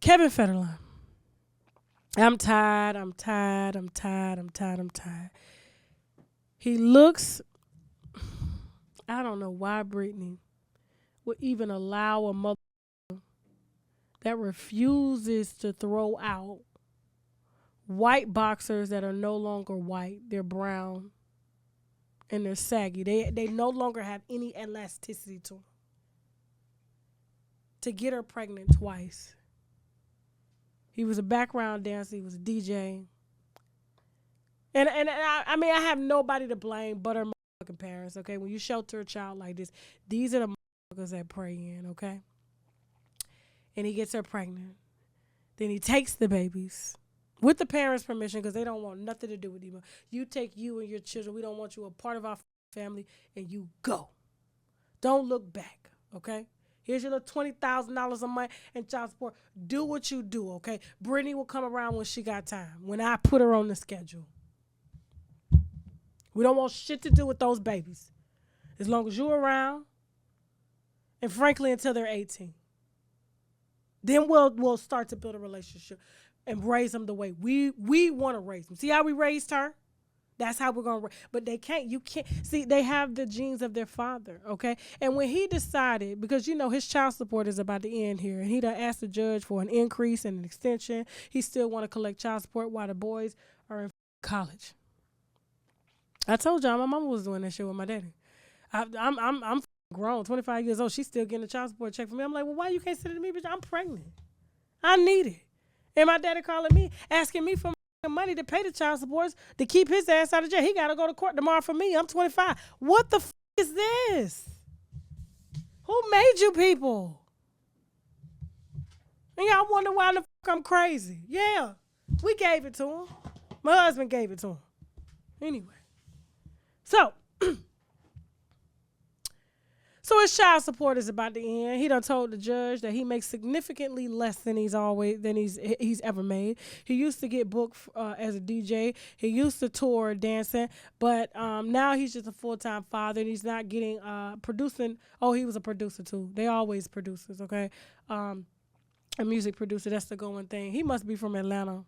Kevin Federline. I'm tired. I'm tired. I'm tired. I'm tired. I'm tired. He looks, I don't know why Brittany would even allow a mother that refuses to throw out white boxers that are no longer white. They're brown and they're saggy. They no longer have any elasticity to them. To get her pregnant twice. He was a background dancer. He was a DJ. And I mean, I have nobody to blame but her motherfucking parents, okay? When you shelter a child like this, these are the motherfuckers that pray in, okay? And he gets her pregnant. Then he takes the babies with the parents' permission because they don't want nothing to do with you. You take you and your children. We don't want you a part of our family, and you go. Don't look back, okay? Here's your little $20,000 a month in child support. Do what you do, okay? Brittany will come around when she got time, when I put her on the schedule. We don't want shit to do with those babies. As long as you're around, and frankly, until they're 18. Then we'll start to build a relationship and raise them the way we want to raise them. See how we raised her? That's how we're going to raise. But they can't. You can't. See, they have the genes of their father, okay? And when he decided, because, you know, his child support is about to end here, and he done asked the judge for an increase and an extension. He still want to collect child support while the boys are in college. I told y'all my mama was doing that shit with my daddy. I'm grown, 25 years old. She's still getting a child support check from me. I'm like, well, why you can't send it to me, bitch? I'm pregnant. I need it. And my daddy calling me, asking me for money to pay the child supports to keep his ass out of jail. He got to go to court tomorrow for me. I'm 25. What the is this? Who made you people? And y'all wonder why the I'm crazy. Yeah, we gave it to him. My husband gave it to him. Anyway. So his child support is about to end. He done told the judge that he makes significantly less than he's ever made. He used to get booked as a DJ. He used to tour dancing, but now he's just a full-time father, and he's not getting producing. Oh, he was a producer too. They always producers, okay? A music producer. That's the going thing. He must be from Atlanta.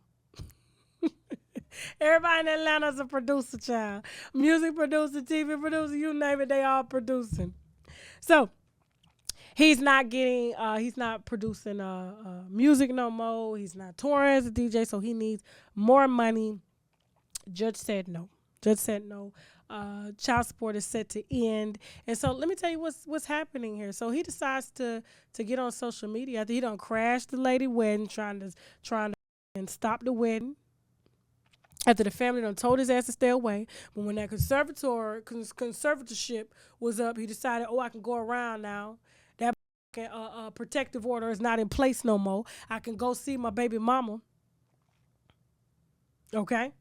Everybody in Atlanta is a producer, child. Music producer, TV producer, you name it, they all producing. So he's not producing music no more. He's not touring as a DJ, so he needs more money. Judge said no. Child support is set to end. And so let me tell you what's happening here. So he decides to get on social media after he done crashed the lady wedding, trying to and stop the wedding. After the family done told his ass to stay away. But when that conservatorship was up, he decided, I can go around now. That protective order is not in place no more. I can go see my baby mama. Okay?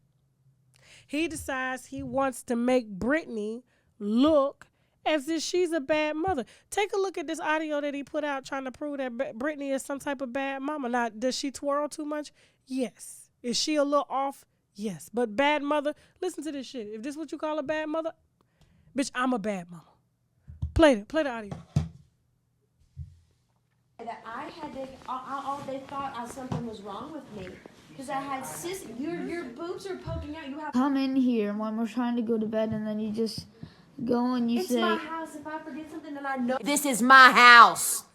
He decides he wants to make Brittany look as if she's a bad mother. Take a look at this audio that he put out trying to prove that Brittany is some type of bad mama. Now, does she twirl too much? Yes. Is she a little off? Yes, but bad mother, listen to this shit. If this is what you call a bad mother, bitch, I'm a bad mama. Play the audio. That I had to, they thought something was wrong with me. Because I had your boobs are poking out. You have come in here when we're trying to go to bed, and then you just go and you say, it's my house. If I forget something, then I know. This is my house.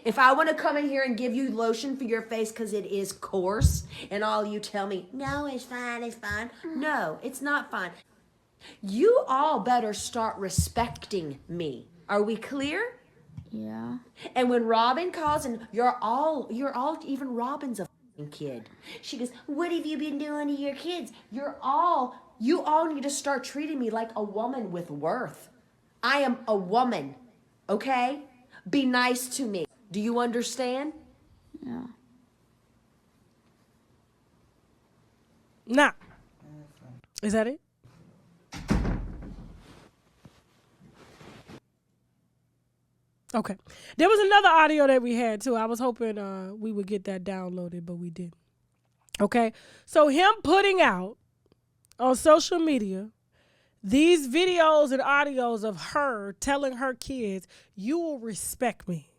If I want to come in here and give you lotion for your face because it is coarse, and all you tell me, no, it's fine. No, it's not fine. You all better start respecting me. Are we clear? Yeah. And when Robin calls, and you're all, even Robin's a kid. She goes, what have you been doing to your kids? You all need to start treating me like a woman with worth. I am a woman, okay? Be nice to me. Do you understand? Yeah. Now, is that it? Okay. There was another audio that we had too. I was hoping we would get that downloaded, but we didn't. Okay. So him putting out on social media these videos and audios of her telling her kids, you will respect me.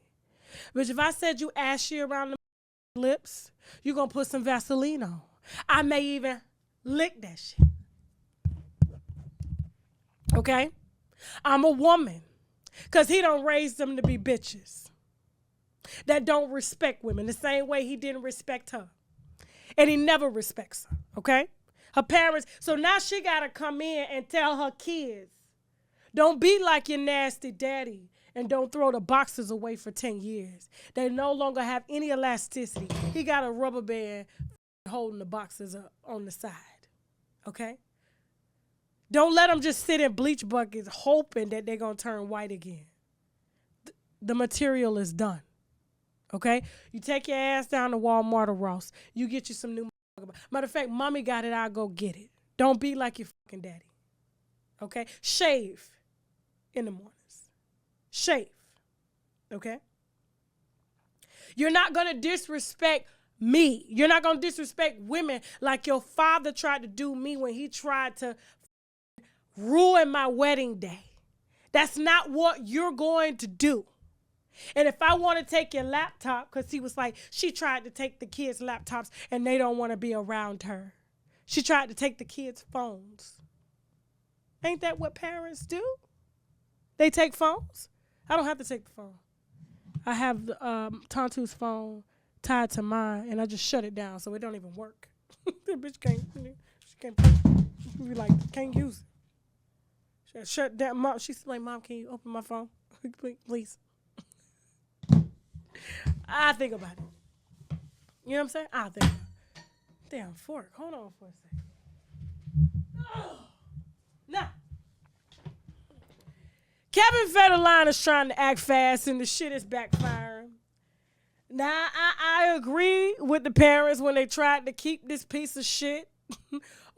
Which if I said you ashy around the lips. You're going to put some Vaseline on. I may even lick that shit. Okay? I'm a woman. Because he don't raise them to be bitches that don't respect women the same way he didn't respect her. And he never respects her, okay? Her parents, so now she got to come in and tell her kids, don't be like your nasty daddy and don't throw the boxes away for 10 years. They no longer have any elasticity. He got a rubber band holding the boxes up on the side, okay? Don't let them just sit in bleach buckets hoping that they're going to turn white again. The material is done. Okay? You take your ass down to Walmart or Ross. You get you some new. Matter of fact, mommy got it. I'll go get it. Don't be like your fucking daddy. Okay? Shave in the mornings. Shave. Okay? You're not going to disrespect me. You're not going to disrespect women like your father tried to do me when he tried to ruin my wedding day. That's not what you're going to do. And if I want to take your laptop, because he was like, she tried to take the kids' laptops and they don't want to be around her. She tried to take the kids' phones. Ain't that what parents do? They take phones? I don't have to take the phone. I have Tontu's phone tied to mine and I just shut it down so it don't even work. That bitch can't be like, can't use it. She shut down. Mom, she's like, Mom, can you open my phone? Please. I think about it. You know what I'm saying? I think about it. Damn fork. Hold on for a second. Oh. Now, Kevin Federline is trying to act fast and the shit is backfiring. Now, I agree with the parents when they tried to keep this piece of shit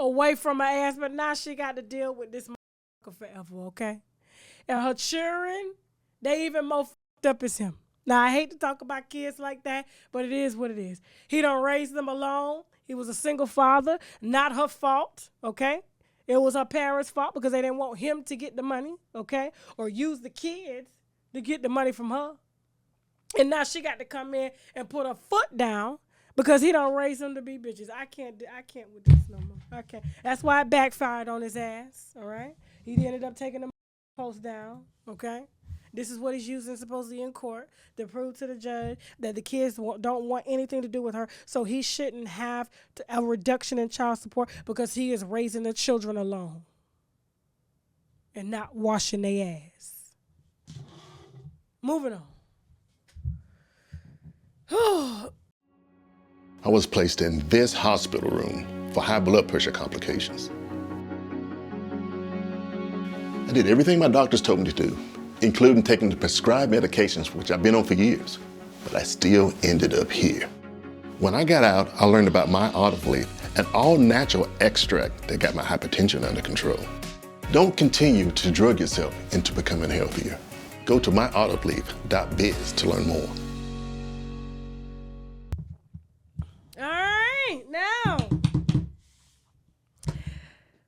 away from her ass, but now she got to deal with this motherfucker forever, okay? And her children, they even more fucked up as him. Now, I hate to talk about kids like that, but it is what it is. He don't raise them alone. He was a single father. Not her fault, okay? It was her parents' fault because they didn't want him to get the money, okay? Or use the kids to get the money from her. And now she got to come in and put her foot down because he don't raise them to be bitches. I can't with this no more. I can't. That's why it backfired on his ass, all right? He ended up taking the post down, okay? This is what he's using supposedly in court to prove to the judge that the kids don't want anything to do with her, so he shouldn't have a reduction in child support because he is raising the children alone and not washing their ass. Moving on. I was placed in this hospital room for high blood pressure complications. I did everything my doctors told me to do, including taking the prescribed medications, which I've been on for years, but I still ended up here. When I got out, I learned about my olive leaf, an all-natural extract that got my hypertension under control. Don't continue to drug yourself into becoming healthier. Go to myoliveleaf.biz to learn more. All right, now.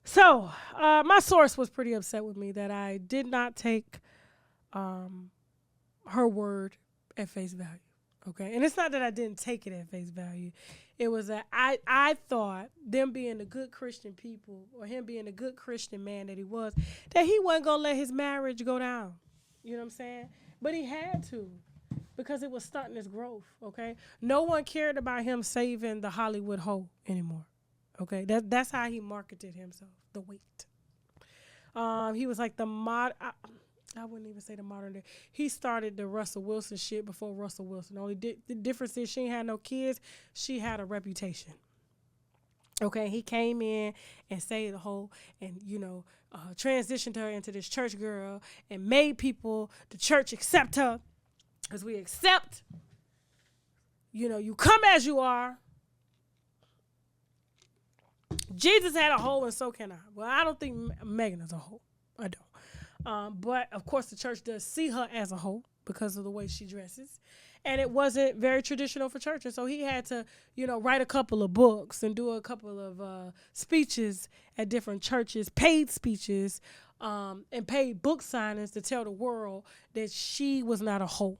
So, my source was pretty upset with me that I did not take her word at face value, okay? And it's not that I didn't take it at face value. It was that I thought them being the good Christian people or him being the good Christian man that he was, that he wasn't going to let his marriage go down. You know what I'm saying? But he had to because it was starting his growth, okay? No one cared about him saving the Hollywood hoe anymore, okay? That's how he marketed himself, the weight. He was like the I wouldn't even say the modern day. He started the Russell Wilson shit before Russell Wilson. The difference is she ain't had no kids. She had a reputation. Okay, he came in and saved the whole and, transitioned her into this church girl and made people, the church, accept her. Because we accept, you come as you are. Jesus had a hoe and so can I. Well, I don't think Meagan is a hoe. I don't. But, of course, the church does see her as a hoe because of the way she dresses. And it wasn't very traditional for church. And so he had to, write a couple of books and do a couple of speeches at different churches, paid speeches, and paid book signings to tell the world that she was not a hoe.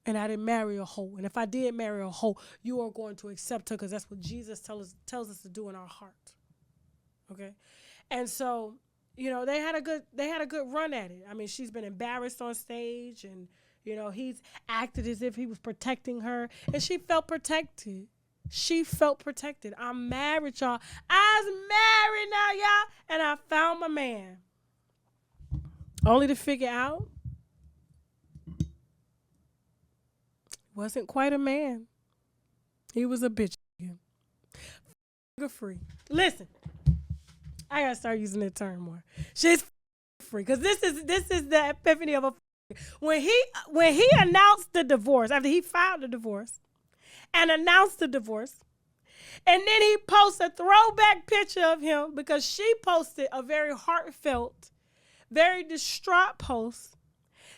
And I didn't marry a hoe. And if I did marry a hoe, you are going to accept her because that's what Jesus tells us to do in our heart. Okay? And so, you know, they had a good run at it. I mean, she's been embarrassed on stage, and, you know, he's acted as if he was protecting her, and she felt protected. She felt protected. I'm married, y'all. I was married now, y'all, and I found my man. Only to figure out wasn't quite a man. He was a bitch. Free. Listen, I gotta start using that term more. She's free, because this is the epiphany of a. When he announced the divorce, after he filed the divorce and announced the divorce, and then he posted a throwback picture of him because she posted a very heartfelt, very distraught post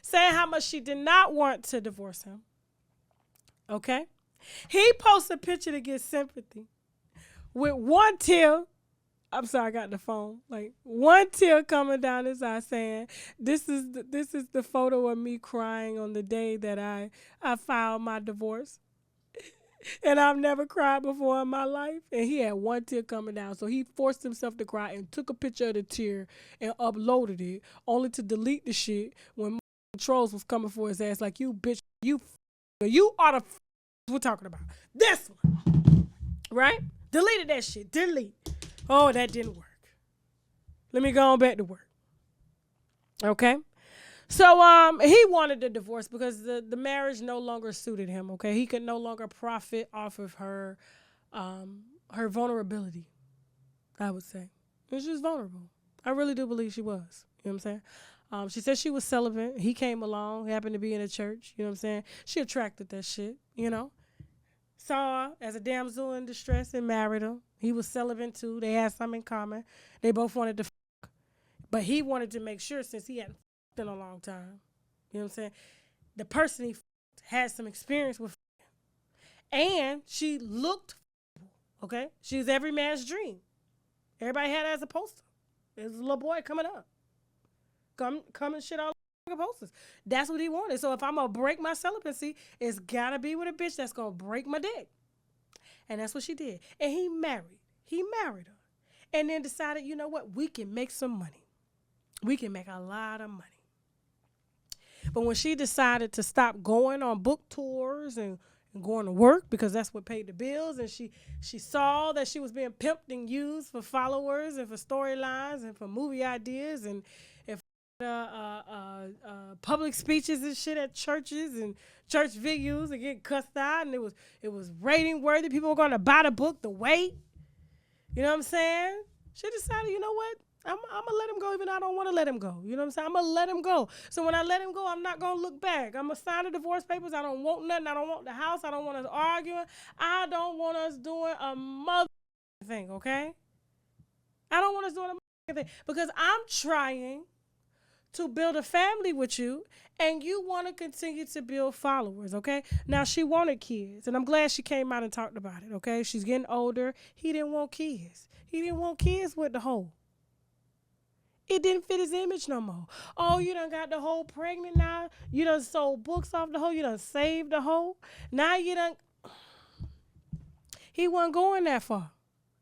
saying how much she did not want to divorce him. Okay? He posted a picture to get sympathy with one tear. I'm sorry, I got the phone. Like, one tear coming down his eye saying, this is the photo of me crying on the day that I filed my divorce. And I've never cried before in my life. And he had one tear coming down. So he forced himself to cry and took a picture of the tear and uploaded it, only to delete the shit when trolls was coming for his ass like, you bitch, you are the we're talking about. This one. Right? Deleted that shit. Delete. Oh, that didn't work. Let me go on back to work. Okay? So he wanted the divorce because the marriage no longer suited him, okay? He could no longer profit off of her vulnerability, I would say. She was vulnerable. I really do believe she was. You know what I'm saying? She said she was celibate. He came along, happened to be in a church. You know what I'm saying? She attracted that shit, you know? Saw her as a damsel in distress and married her. He was celibate too. They had something in common. They both wanted to fuck. But he wanted to make sure, since he hadn't fucked in a long time, you know what I'm saying, the person he fucked had some experience with. And she looked, okay? She was every man's dream. Everybody had her as a poster. There's a little boy coming up. Coming shit all over posters. That's what he wanted. So if I'm going to break my celibacy, it's got to be with a bitch that's going to break my dick. And that's what she did. And he married. He married her. And then decided, you know what? We can make some money. We can make a lot of money. But when she decided to stop going on book tours and going to work, because that's what paid the bills, and she saw that she was being pimped and used for followers and for storylines and for movie ideas and public speeches and shit at churches and church venues and getting cussed out, and it was rating worthy. People were going to buy the book, The Wait. You know what I'm saying? She decided, you know what? I'm going to let him go even though I don't want to let him go. You know what I'm saying? I'm going to let him go. So when I let him go, I'm not going to look back. I'm going to sign the divorce papers. I don't want nothing. I don't want the house. I don't want us arguing. I don't want us doing a mother thing, okay? I don't want us doing a mother thing because I'm trying to build a family with you, and you want to continue to build followers, okay? Now, she wanted kids, and I'm glad she came out and talked about it, okay? She's getting older. He didn't want kids. He didn't want kids with the hoe. It didn't fit his image no more. Oh, you done got the hoe pregnant now. You done sold books off the hoe. You done saved the hoe. Now you done... He wasn't going that far.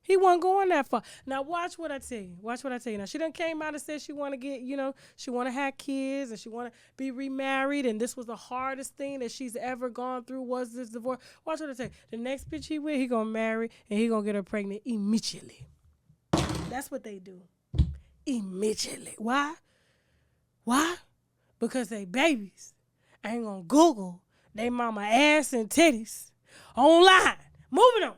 He wasn't going that far. Now, watch what I tell you. Watch what I tell you. Now, she done came out and said she want to get, you know, she want to have kids and she want to be remarried. And this was the hardest thing that she's ever gone through was this divorce. Watch what I tell you. The next bitch he with, he going to marry and he going to get her pregnant immediately. That's what they do. Immediately. Why? Why? Because they babies ain't going to Google they mama ass and titties online. Moving on.